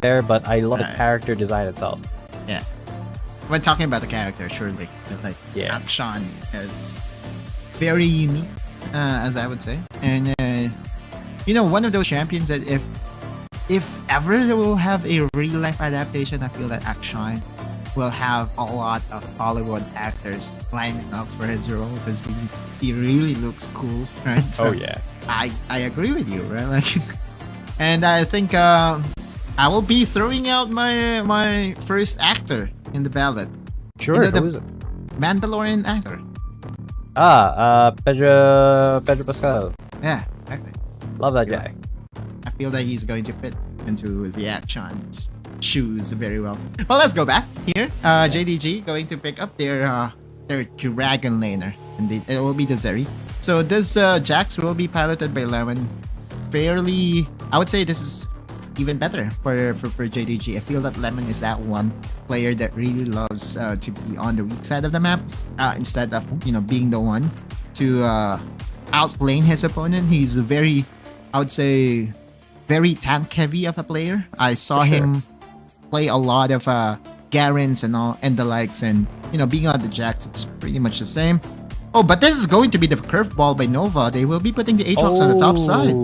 there, but I love the character design itself. Yeah. When talking about the character, surely, like Akshan is very unique, as I would say, and you know, one of those champions that if ever they will have a real life adaptation, I feel that Akshan will have a lot of Hollywood actors lining up for his role because he really looks cool, right? So oh yeah, I agree with you, right? Like, and I think I will be throwing out my first actor in the ballot. Sure, you know, who is it? Mandalorian actor. Pedro Pascal. Yeah, exactly. Love that guy. I feel that he's going to fit into the Action's shoes very well. Well, let's go back here. JDG going to pick up their Dragon Laner. Indeed, it will be the Zeri. So this Jax will be piloted by Lemon. Fairly, I would say this is even better for JDG. I feel that Lemon is that one player that really loves to be on the weak side of the map instead of, you know, being the one to outlane his opponent. He's very, I would say, very tank heavy of a player. I saw him play a lot of Garens and the likes, and you know, being on the Jax, it's pretty much the same. Oh, but this is going to be the curveball by Nova. They will be putting the Aatrox on the top side.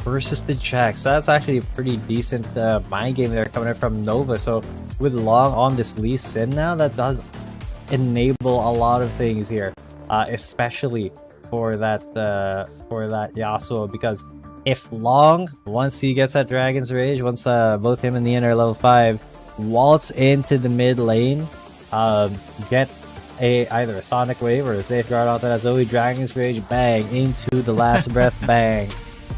Versus the Jax. That's actually a pretty decent mind game there coming in from Nova. So with Long on this Lee Sin now, that does enable a lot of things here, especially for that Yasuo, because if Long, once he gets that Dragon's Rage, once both him and the Yin are level 5, waltz into the mid lane, get either a Sonic Wave or a Safeguard out that Zoe, Dragon's Rage, bang, into the last breath, bang.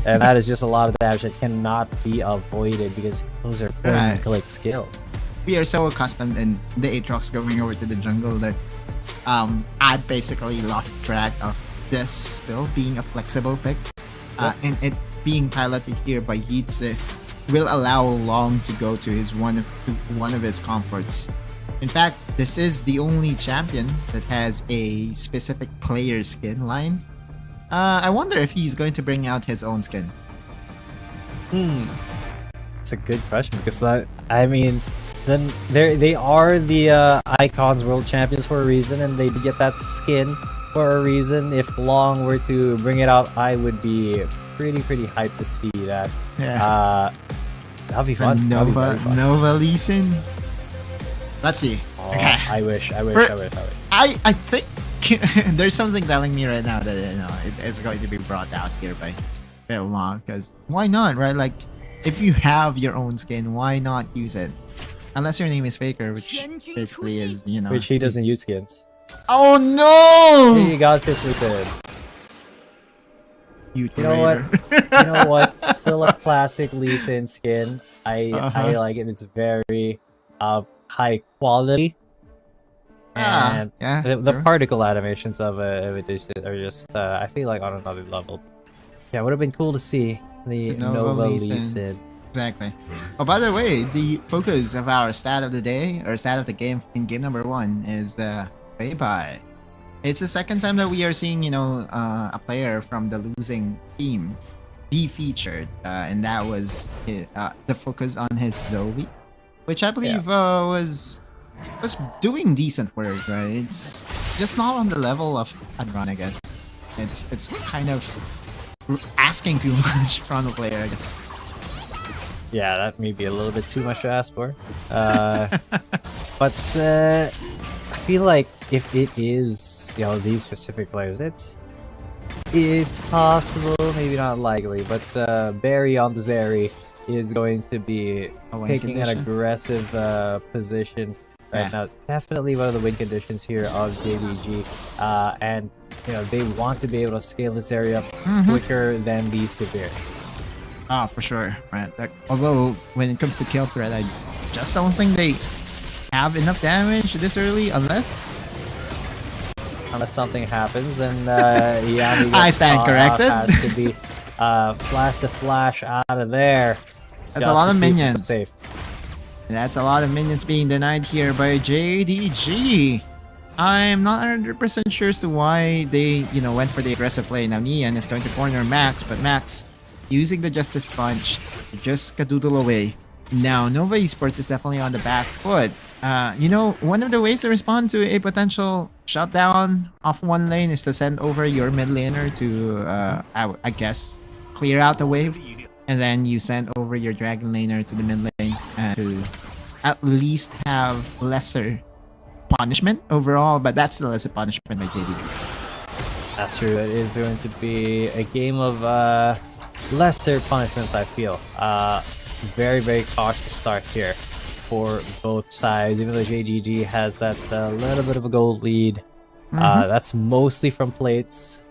And that is just a lot of damage that cannot be avoided because those are point-and-click skill. We are so accustomed in the Aatrox going over to the jungle that I basically lost track of this still being a flexible pick. And it being piloted here by Yeetze will allow Long to go to his one of his comforts. In fact, this is the only champion that has a specific player skin line. I wonder if he's going to bring out his own skin. It's a good question because I mean, then they are the Icons World Champions for a reason, and they get that skin for a reason. If Long were to bring it out, I would be pretty hyped to see that. Yeah. That'll be fun. Nova Lee Sin. Let's see. Oh, Okay. I wish. I think there's something telling me right now that, you know, it's going to be brought out here by Long, because why not, right? Like, if you have your own skin, why not use it? Unless your name is Faker, which basically is, you know, which he doesn't use skins. Oh no! He got this listen. You know what? You know what? Still a classic Lee Sin skin. I like it. It's very high quality. And the particle animations of it are just I feel like on another level. Yeah, it would have been cool to see the Nova Lee Sin. Exactly. Oh, by the way, the focus of our stat of the day, or stat of the game in game number 1 is Bye. It's the second time that we are seeing, you know, a player from the losing team be featured, and that was the focus on his Zoe, which I believe was doing decent work, right? It's just not on the level of Adron, I guess. It's kind of asking too much from the player, I guess. Yeah, that may be a little bit too much to ask for. But I feel like if it is, you know, these specific players, it's possible, maybe not likely, but Barry on the Zeri is going to be taking an aggressive position right now. Definitely one of the win conditions here of JDG, and you know, they want to be able to scale this area up quicker than the Severe. Ah, for sure, right? Like, although when it comes to kill threat, I just don't think they have enough damage this early, unless something happens and Yami I stand corrected. Has to be flash out of there. That's a lot of minions. Safe. That's a lot of minions being denied here by JDG. I'm not 100% sure as to why they, you know, went for the aggressive play. Now Nian is going to corner Max, but Max using the Justice Punch to just skadoodle away. Now, Nova Esports is definitely on the back foot. You know, one of the ways to respond to a potential shutdown of one lane is to send over your mid laner to, I guess, clear out the wave. And then you send over your dragon laner to the mid lane to at least have lesser punishment overall. But that's still lesser punishment by JDG. That's true. It is going to be a game of lesser punishments, I feel. Very, very cautious start here for both sides. Even though JDG has that little bit of a gold lead, that's mostly from plates.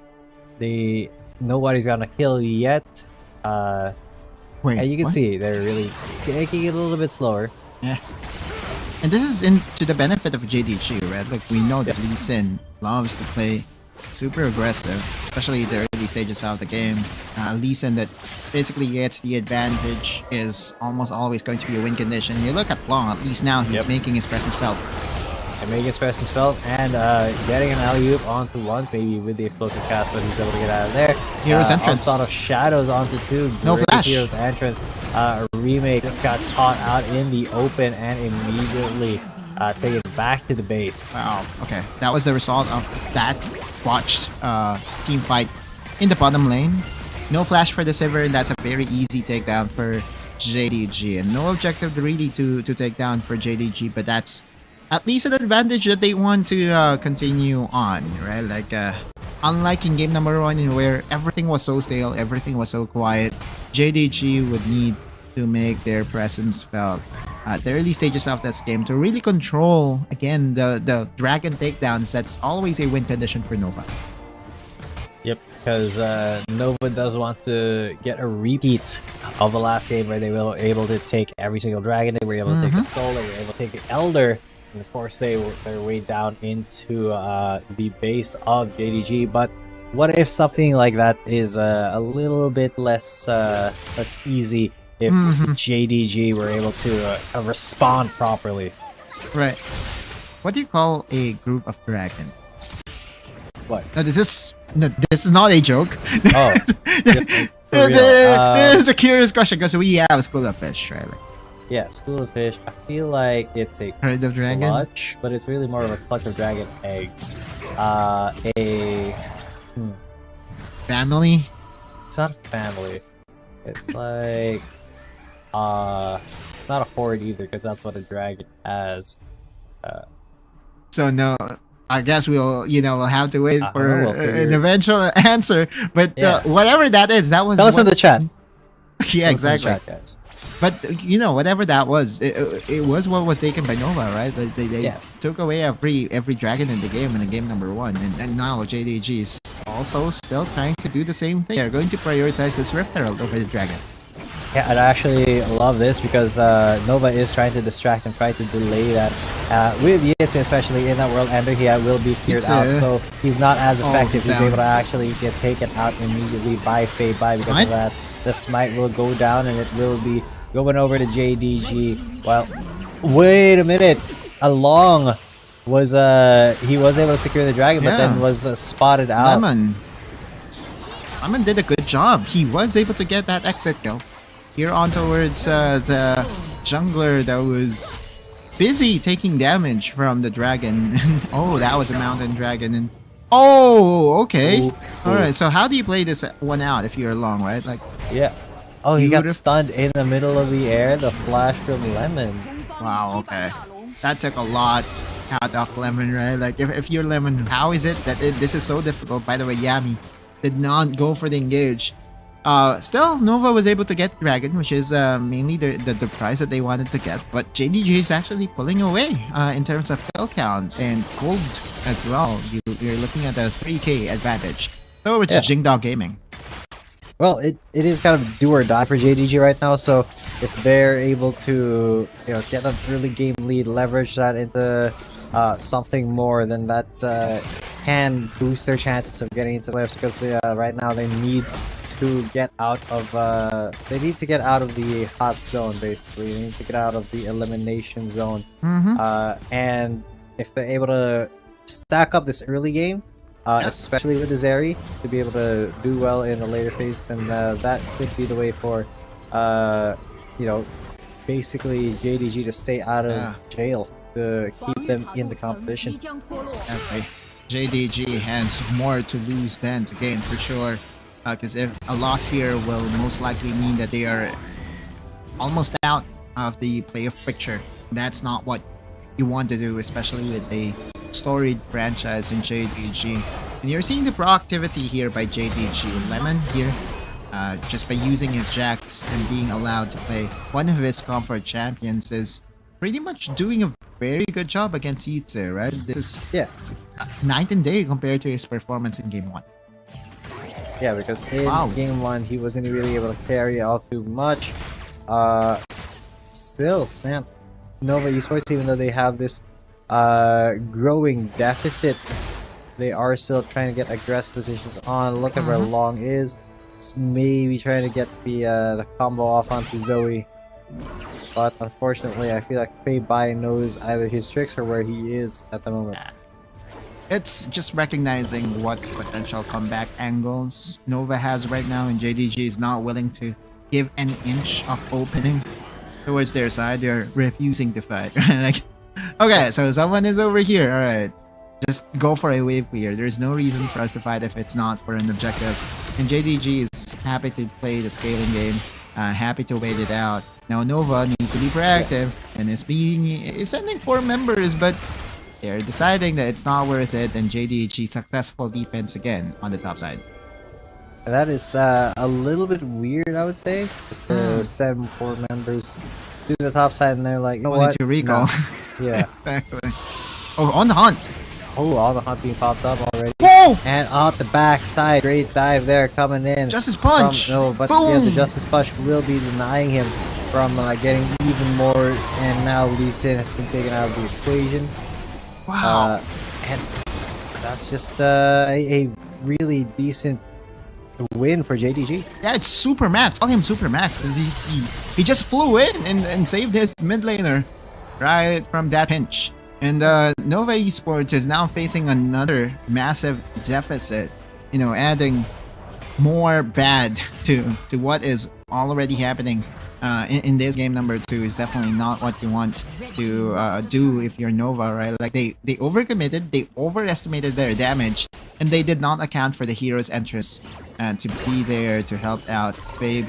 Nobody's gonna kill yet. Wait, and you can what? see they're really making it a little bit slower. Yeah. And this is to the benefit of JDG, right? Like, we know that Lee Sin loves to play super aggressive, especially the early stages of the game. Lee Sin that basically gets the advantage is almost always going to be a win condition. You look at Long, at least now he's making his presence felt. And making his presence felt and getting an alley-oop onto one, maybe with the explosive cast, but he's able to get out of there. Hero's entrance. Sort of shadows onto two. No Great flash. Hero's entrance. Remake just got caught out in the open and immediately taken back to the base. Wow, okay. That was the result of that botched team fight in the bottom lane. No flash for the Sivir, and that's a very easy takedown for JDG. And no objective really to take down for JDG, but that's at least an advantage that they want to continue on, right? Like, unlike in game number 1 where everything was so stale, everything was so quiet, JDG would need to make their presence felt at the early stages of this game to really control, again, the dragon takedowns. That's always a win condition for Nova. Yep, because Nova does want to get a repeat of the last game where they were able to take every single dragon, they were able to take the soul, they were able to take the elder, and of course they worked their way down into the base of JDG. But what if something like that is a little bit less easy if JDG were able to respond properly? Right. What do you call a group of dragons? What? No, this is not a joke. Oh, just for real. This is a curious question because we have School of Fish, right? Like, yeah, School of Fish. I feel like it's a herd of dragon. clutch, but it's really more of a clutch of dragon eggs. Family. It's not a family. It's like it's not a horde either, because that's what a dragon has. So no, I guess we'll have to wait for we'll an eventual answer. But whatever that is, that was. Tell us in the chat. Yeah, exactly. Chat, guys. But whatever that was, it was what was taken by Nova, right? Like they took away every dragon in the game in the game number 1, and now JDG is also still trying to do the same thing. They're going to prioritize this Rift Herald over the dragon. Yeah, I actually love this because Nova is trying to distract and try to delay that. With Yitz, especially in that World Ender, he will be cleared out, so he's not as effective. He's able to actually get taken out immediately by Fade by because of that. The smite will go down and it will be going over to JDG. Well, wait a minute. Along was he was able to secure the dragon, but then was spotted out. Lemon did a good job. He was able to get that exit kill. Here on towards the jungler that was busy taking damage from the dragon. Oh, that was a mountain dragon. And oh, okay. All right. So how do you play this one out if you're Long, right? Like, yeah. Oh, he got stunned in the middle of the air. The flash from Lemon. Wow. Okay. That took a lot out of Lemon, right? Like, if you're Lemon, how is it that this is so difficult? By the way, Yami did not go for the engage. Still, Nova was able to get Dragon, which is mainly the prize that they wanted to get. But JDG is actually pulling away in terms of kill count and gold as well. You're looking at a 3k advantage. So it's Jingdao Gaming. Well, it is kind of do or die for JDG right now. So if they're able to get an early game lead, leverage that into something more, then that can boost their chances of getting into playoffs. Because right now they need to get out of the hot zone. Basically, they need to get out of the elimination zone. And if they're able to stack up this early game, especially with the Zeri, to be able to do well in the later phase, then that could be the way for basically JDG to stay out of jail to keep them in the competition. Okay. JDG has more to lose than to gain for sure. Because if a loss here will most likely mean that they are almost out of the playoff picture. That's not what you want to do, especially with a storied franchise in JDG. And you're seeing the proactivity here by JDG. Lemon here, just by using his jacks and being allowed to play one of his comfort champions, is pretty much doing a very good job against Yitze, right? This is night and day compared to his performance in Game 1. Yeah, because in Game 1, he wasn't really able to carry all too much. Still, man, Nova Esports, even though they have this growing deficit, they are still trying to get aggressive positions on. Look at where Long is. It's maybe trying to get the combo off onto Zoe. But unfortunately, I feel like Fei knows either his tricks or where he is at the moment. It's just recognizing what potential comeback angles Nova has right now, and JDG is not willing to give an inch of opening towards their side. They're refusing to fight. Like, okay, so someone is over here. All right, just go for a wave clear. There's no reason for us to fight if it's not for an objective. And JDG is happy to play the scaling game, happy to wait it out. Now Nova needs to be proactive and is sending 4 members, but they're deciding that it's not worth it, and JDG successful defense again on the top side. That is a little bit weird, I would say. Just to send 4 members to the top side, and they're like, you know what? To recall. No. Yeah. Exactly. Oh, on the hunt. Oh, all the hunt being popped up already. Whoa! And off the backside, great dive there coming in. Justice Punch! But yeah, the Justice Punch will be denying him from getting even more, and now Lee Sin has been taken out of the equation. Wow. And that's just a really decent win for JDG. Yeah, it's Super Max. Call him Super Max. He just flew in and saved his mid laner right from that pinch. And Nova Esports is now facing another massive deficit. You know, adding more bad to what is already happening in this game number 2 is definitely not what you want to do if you're Nova, right? Like they overcommitted, they overestimated their damage, and they did not account for the hero's entrance to be there to help out Fei.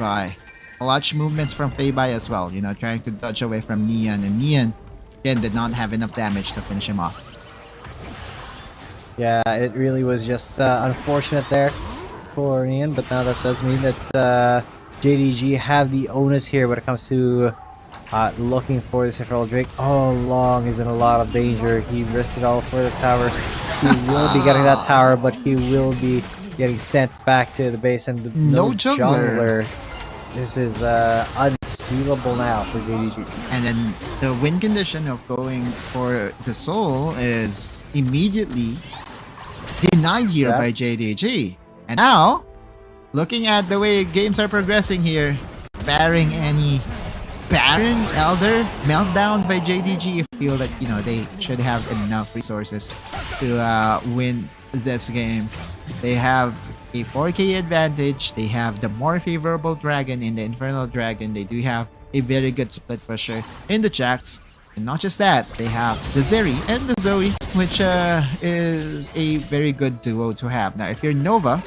Clutch movements from Fei as well, you know, trying to dodge away from Nian, and Nian again did not have enough damage to finish him off. Yeah, it really was just unfortunate there for Nian, but now that does mean that JDG have the onus here when it comes to looking for this Infernal Drake. Oh, Long is in a lot of danger. He risked it all for the tower. He will be getting that tower, but he will be getting sent back to the base, and no jungler. This is unstealable now for JDG. And then the win condition of going for the soul is immediately denied here by JDG. And now, looking at the way games are progressing here, barring any Baron Elder meltdown by JDG, I feel that, you know, they should have enough resources to win this game. They have a 4K advantage. They have the more favorable dragon in the Infernal Dragon. They do have a very good split pusher in the Jax. And not just that, they have the Zeri and the Zoe, which is a very good duo to have. Now, if you're Nova,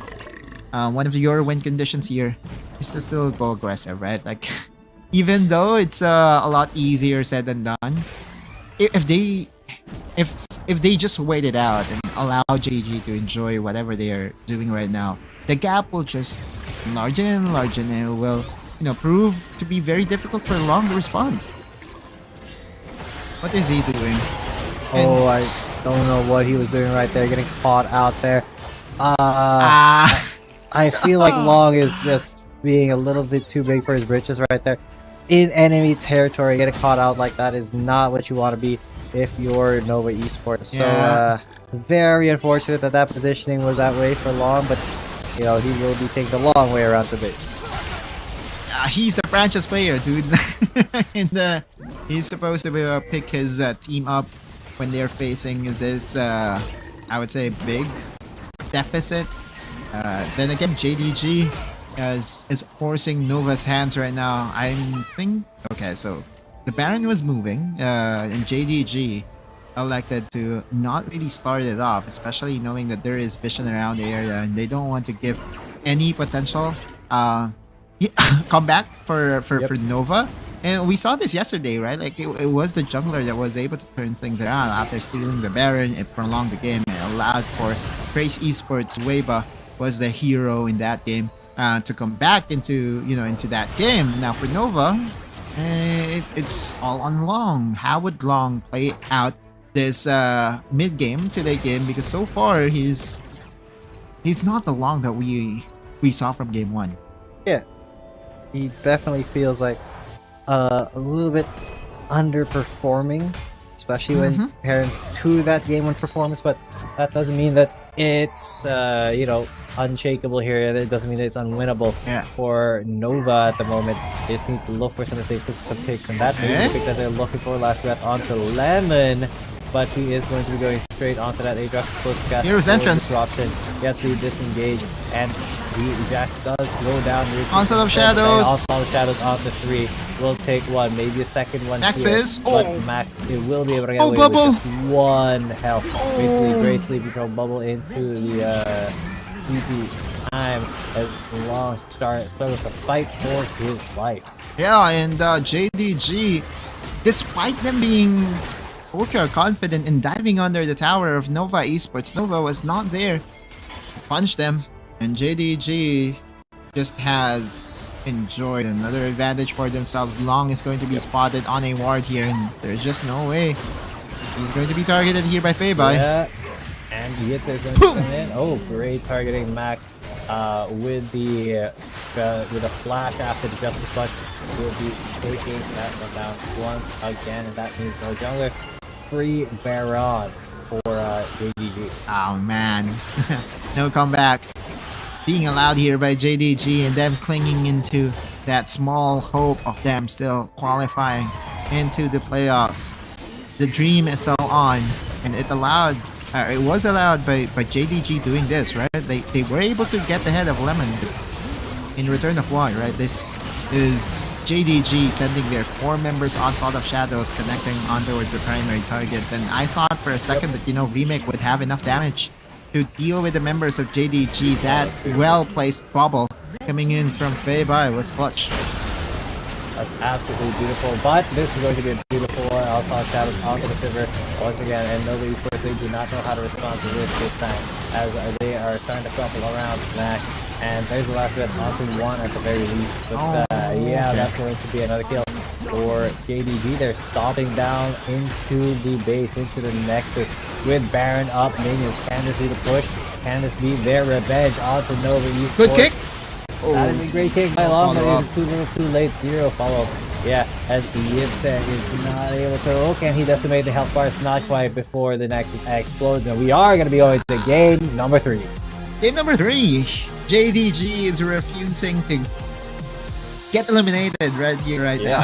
one of your win conditions here is to still go aggressive, right? Like, even though it's a lot easier said than done, if they just wait it out and allow JDG to enjoy whatever they are doing right now, the gap will just largen and largen, and it will, you know, prove to be very difficult for Long to respond. What is he doing? Oh, I don't know what he was doing right there, getting caught out there. I feel like Long is just being a little bit too big for his britches right there. In enemy territory, getting caught out like that is not what you want to be if you're Nova Esports. So, very unfortunate that that positioning was that way for Long, but, you know, he will be taking the long way around to base. He's the franchise player, dude. And he's supposed to pick his team up when they're facing this, I would say, big deficit. Then again, JDG is forcing Nova's hands right now. I think... Okay, so the Baron was moving, and JDG elected to not really start it off, especially knowing that there is vision around the area and they don't want to give any potential comeback for Nova. And we saw this yesterday, right? Like it was the jungler that was able to turn things around after stealing the Baron. It prolonged the game and allowed for Trace Esports. Weba was the hero in that game to come back into that game. Now for Nova, it's all on Long. How would Long play out this mid game to late game? Because so far he's not the Long that we saw from game 1. Yeah, he definitely feels like a little bit underperforming, especially when comparing to that game 1 performance. But that doesn't mean that it's unshakable here. It doesn't mean that it's unwinnable for Nova at the moment. They just need to look for some mistakes, some picks, and that pick that they're looking for. Last bet onto Lemon, but he is going to be going straight onto that Ajax supposed to cast. Here's entrance. Disruption. Gets to disengage, and the Ajax does go down. Onslaught of Shadows. Onslaught of Shadows onto 3. Will take one, maybe a second one. Max here, is. But Max, it will be able to get away bubble. with just 1 health. Basically, great sleepy throw bubble into the sleepy time as Long starts to fight for his life. Yeah, and JDG, despite them being ultra confident in diving under the tower of Nova Esports, Nova was not there to punch them, and JDG just has enjoyed another advantage for themselves. Long is going to be spotted on a ward here, and there's just no way he's going to be targeted here by Feibai. Yeah, and yes, there's going to come in. Oh, great targeting Max with the flash after the Justice Punch. Will be taking that one down once again, and that means no jungler. Free Baron for JDG. Oh man, no comeback being allowed here by JDG, and them clinging into that small hope of them still qualifying into the playoffs. The dream is still on, and it was allowed by JDG doing this, right? They were able to get ahead of Lemon in return of 1, right? This is JDG sending their 4 members Onslaught of Shadows, connecting on towards the primary targets. And I thought for a second that, Remake would have enough damage to deal with the members of JDG. That well-placed bubble coming in from Feibai was clutch. That's absolutely beautiful, but this is going to be a beautiful one. Onslaught of Shadows onto the Shiver once again, and Nova Esports, they do not know how to respond to this time, as they are starting to crumple around Smash. And there's the last bit onto 1 at the very least. But that's going to be another kill for JDG. They're stomping down into the base, into the Nexus with Baron up. Minions, can this be the push? Can this be their revenge onto Nova Esports? Good kick. That is a great kick by Long, but it's too little too late. 0 follow. Yeah, as Yipset is not able to. Oh, can he decimate the health bars? Not quite before the Nexus explodes. And we are going to be going to game number 3. Game number 3. JDG is refusing to get eliminated right here, right now.